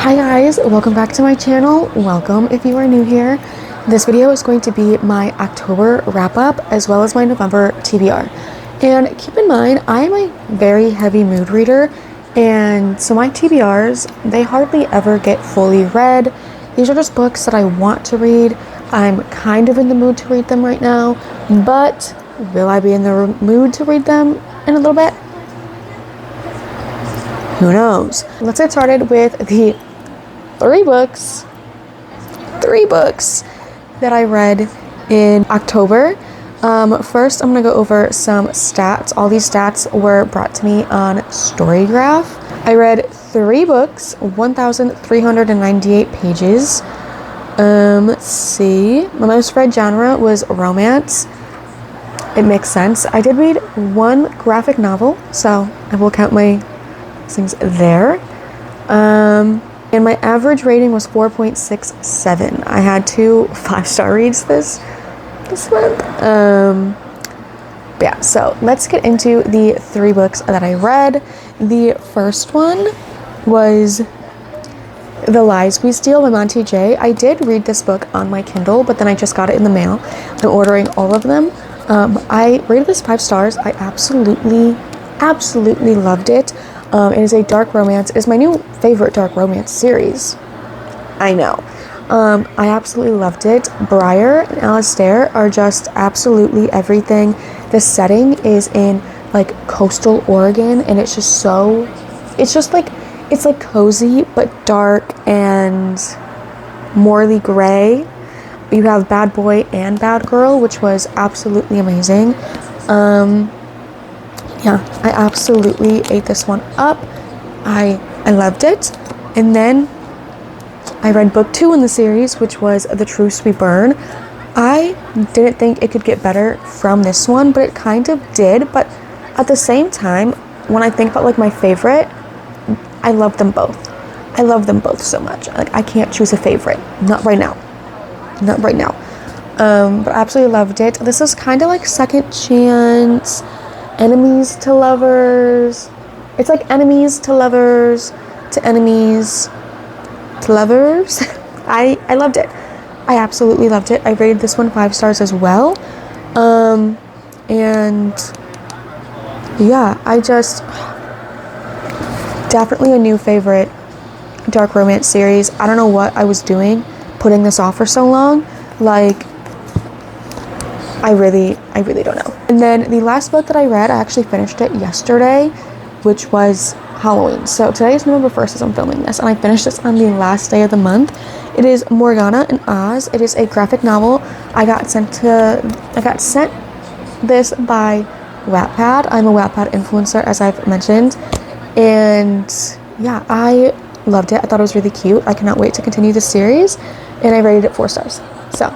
Hi guys, welcome back to my channel. Welcome if you are new here. This video is going to be my October wrap up as well as my November TBR. And keep in mind, I am a very heavy mood reader, and so my TBRs, they hardly ever get fully read. These are just books that I want to read. I'm kind of in the mood to read them right now, but will I be in the mood to read them in a little bit? Who knows? Let's get started with the three books that I read in October. First, I'm gonna go over some stats. All these stats were brought to me on Storygraph. I read 3 books, 1,398 pages. Let's see. My most read genre was romance. It makes sense. I did read 1 graphic novel, so I will count my things there. And my average rating was 4.67. I had 2 5-star reads this month. Yeah, so let's get into the 3 books that I read. The first one was The Lies We Steal by Monty J. I did read this book on my Kindle, but then I just got it in the mail. I'm ordering all of them. I rated this 5 stars. I absolutely loved it. It is a dark romance. It is my new favorite dark romance series. I know. I absolutely loved it. Briar and Alastair are just absolutely everything. The setting is in like coastal Oregon, and it's just it's like cozy but dark and morally gray. You have Bad Boy and Bad Girl, which was absolutely amazing. Yeah, I absolutely ate this one up. I loved it. And then I read book 2 in the series, which was The Truce We Burn. I didn't think it could get better from this one, but it kind of did. But at the same time, when I think about like my favorite, I love them both. I love them both so much. Like, I can't choose a favorite. Not right now. But I absolutely loved it. This is kind of like second chance, enemies to lovers. It's like enemies to lovers to enemies to lovers. I loved it. I absolutely loved it. I rated this one 5 stars as well. And yeah, I just definitely a new favorite dark romance series. I don't know what I was doing putting this off for so long. Like, I really don't know. And then the last book that I read, I actually finished it yesterday, which was Halloween. So today is November 1st as I'm filming this, and I finished this on the last day of the month. It is Morgana and Oz. It is a graphic novel. I got sent this by Wattpad. I'm a Wattpad influencer, as I've mentioned. And yeah, I loved it. I thought it was really cute. I cannot wait to continue the series, and I rated it 4 stars. So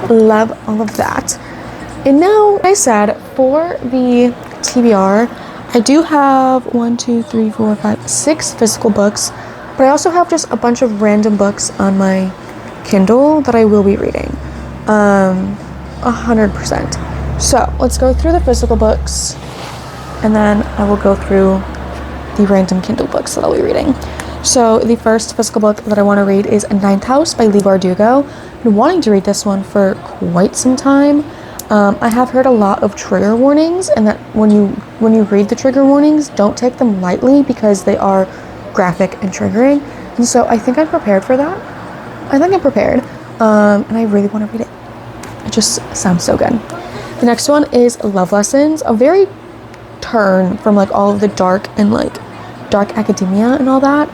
love all of that. And now, like I said, for the TBR, I do have 6 physical books, but I also have just a bunch of random books on my Kindle that I will be reading 100%. So let's go through the physical books, and then I will go through the random Kindle books that I'll be reading. So the first physical book that I want to read is Ninth House by Leigh Bardugo. I've been wanting to read this one for quite some time. I have heard a lot of trigger warnings, and that when you read the trigger warnings, don't take them lightly because they are graphic and triggering. And so I think I'm prepared for that. I think I'm prepared, and I really want to read it. It just sounds so good. The next one is Love Lessons, a very turn from like all of the dark and like dark academia and all that.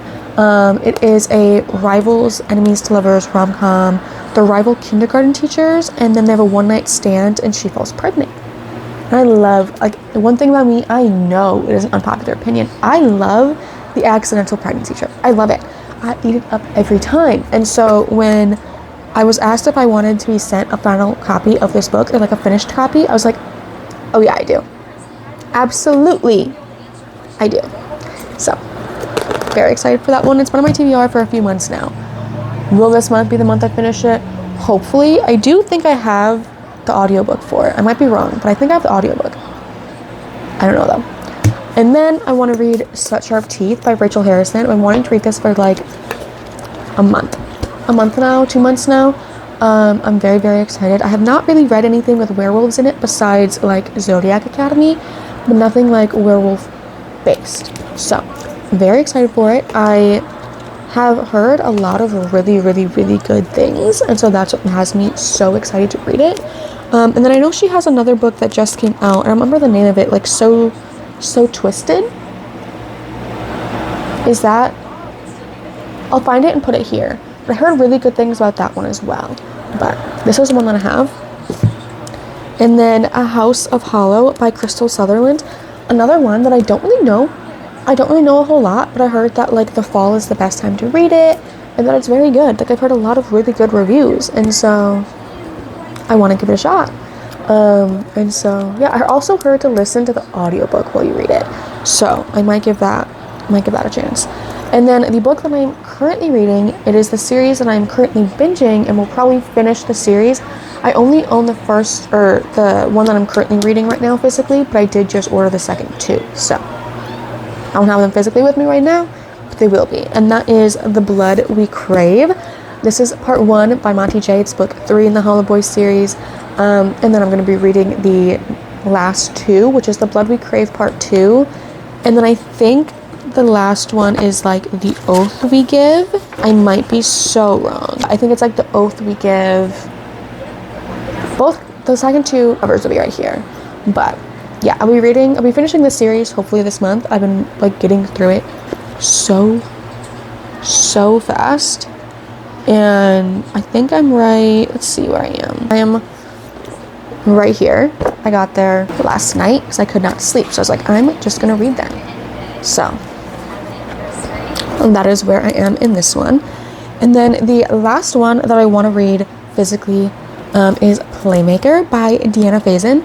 It is a rivals, enemies to lovers rom-com. They're rival kindergarten teachers, and then they have a one-night stand, and she falls pregnant. And I love, like, one thing about me, I know it is an unpopular opinion. I love the accidental pregnancy trip. I love it. I eat it up every time. And so when I was asked if I wanted to be sent a final copy of this book, or like a finished copy, I was like, oh yeah, I do. Absolutely, I do. So, very excited for that one. It's been on my TBR for a few months now. Will this month be the month I finish it? Hopefully. I do think I have the audiobook for it. I might be wrong, but I think I have the audiobook. I don't know though. And then I want to read Such Sharp Teeth by Rachel Harrison. I'm wanting to read this for like a month now, 2 months now. I'm very, very excited. I have not really read anything with werewolves in it besides like Zodiac Academy, but nothing like werewolf based. So very excited for it. I have heard a lot of really, really, really good things, and so that's what has me so excited to read it. And then I know she has another book that just came out. I remember the name of it, like So Twisted. Is that? I'll find it and put it here. But I heard really good things about that one as well. But this is the one that I have. And then A House of Hollow by Crystal Sutherland. Another one that I don't really know. I don't really know a whole lot, but I heard that like the fall is the best time to read it and that it's very good. Like I've heard a lot of really good reviews, and so I want to give it a shot. And so yeah, I also heard to listen to the audiobook while you read it. So I might give that a chance. And then the book that I'm currently reading, it is the series that I'm currently binging and will probably finish the series. I only own the one that I'm currently reading right now physically, but I did just order the second two. So I don't have them physically with me right now, but they will be. And that is The Blood We Crave. This is part 1 by Monty J. It's book 3 in the Hollow Boys series. And then I'm going to be reading the last 2, which is The Blood We Crave part 2. And then I think the last one is like The Oath We Give. I might be so wrong. I think it's like The Oath We Give. Both the second 2 covers will be right here. But yeah, I'll be finishing this series hopefully this month. I've been like getting through it so fast. And I think I'm right. Let's see where I am. I am right here. I got there last night because I could not sleep. So I was like, I'm just going to read them. So and that is where I am in this one. And then the last one that I want to read physically is Playmaker by Deanna Faison.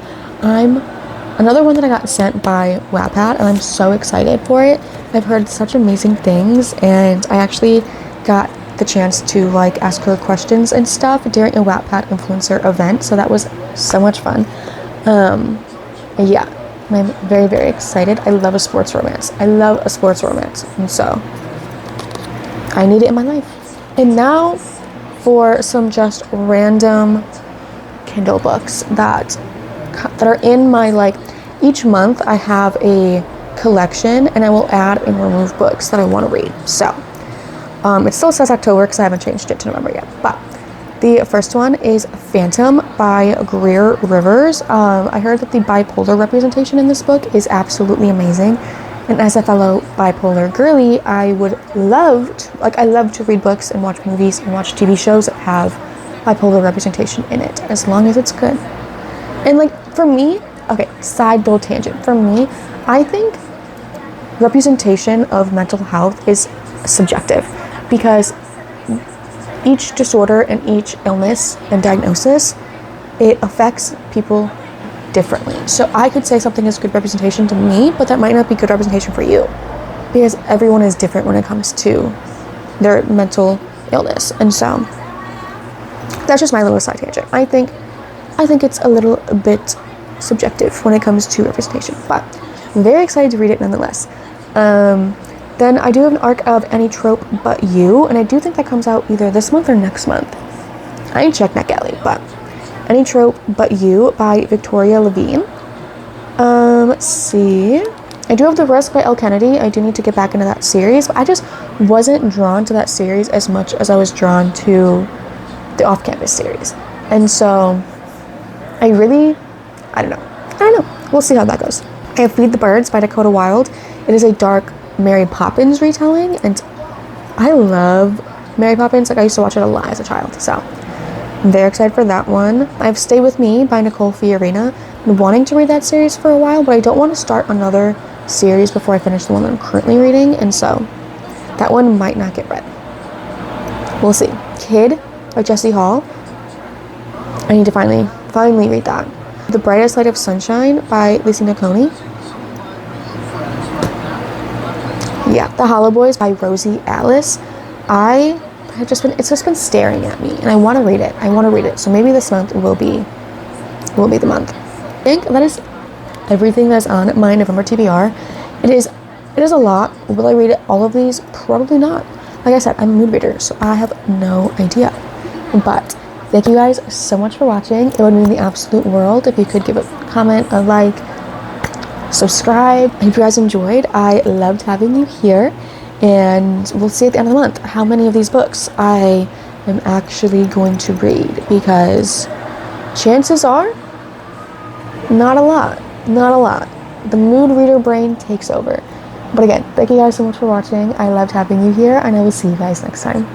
Another one that I got sent by Wattpad, and I'm so excited for it. I've heard such amazing things, and I actually got the chance to like ask her questions and stuff during a Wattpad influencer event, so that was so much fun. Yeah, I'm very, very excited. I love a sports romance. And so I need it in my life. And now for some just random Kindle books that are in my like, each month I have a collection and I will add and remove books that I want to read. So it still says October because I haven't changed it to November yet. But the first one is Phantom by Greer Rivers. I heard that the bipolar representation in this book is absolutely amazing. And as a fellow bipolar girly, I love to read books and watch movies and watch TV shows that have bipolar representation in it, as long as it's good. And like for me, okay, side little tangent. For me, I think representation of mental health is subjective because each disorder and each illness and diagnosis, it affects people differently. So I could say something is good representation to me, but that might not be good representation for you because everyone is different when it comes to their mental illness. And so that's just my little side tangent. I think it's a little bit subjective when it comes to representation, but I'm very excited to read it nonetheless. Then I do have an arc of Any Trope But You, and I do think that comes out either this month or next month. I didn't check NetGalley, but Any Trope But You by Victoria Levine. Let's see. I do have The Risk by Elle Kennedy. I do need to get back into that series, but I just wasn't drawn to that series as much as I was drawn to the Off-Campus series. And so I don't know. We'll see how that goes. I have Feed the Birds by Dakota Wilde. It is a dark Mary Poppins retelling, and I love Mary Poppins. Like I used to watch it a lot as a child, so I'm very excited for that one. I have Stay With Me by Nicole Fiorina. I've been wanting to read that series for a while, but I don't want to start another series before I finish the one that I'm currently reading, and so that one might not get read. We'll see. Kid by Jessie Hall. I need to finally read that. The Brightest Light of Sunshine by Lacey Naconi. Yeah, The Hollow Boys by Rosie Alice. It's just been staring at me, and I want to read it. So maybe this month will be the month. I think that is everything that's on my November TBR. It is a lot. Will I read all of these? Probably not. Like I said, I'm a mood reader, so I have no idea. But thank you guys so much for watching. It would mean the absolute world if you could give a comment, a like, subscribe. I hope you guys enjoyed. I loved having you here, and we'll see at the end of the month how many of these books I am actually going to read, because chances are not a lot. The mood reader brain takes over. But again, thank you guys so much for watching. I loved having you here, and I will see you guys next time.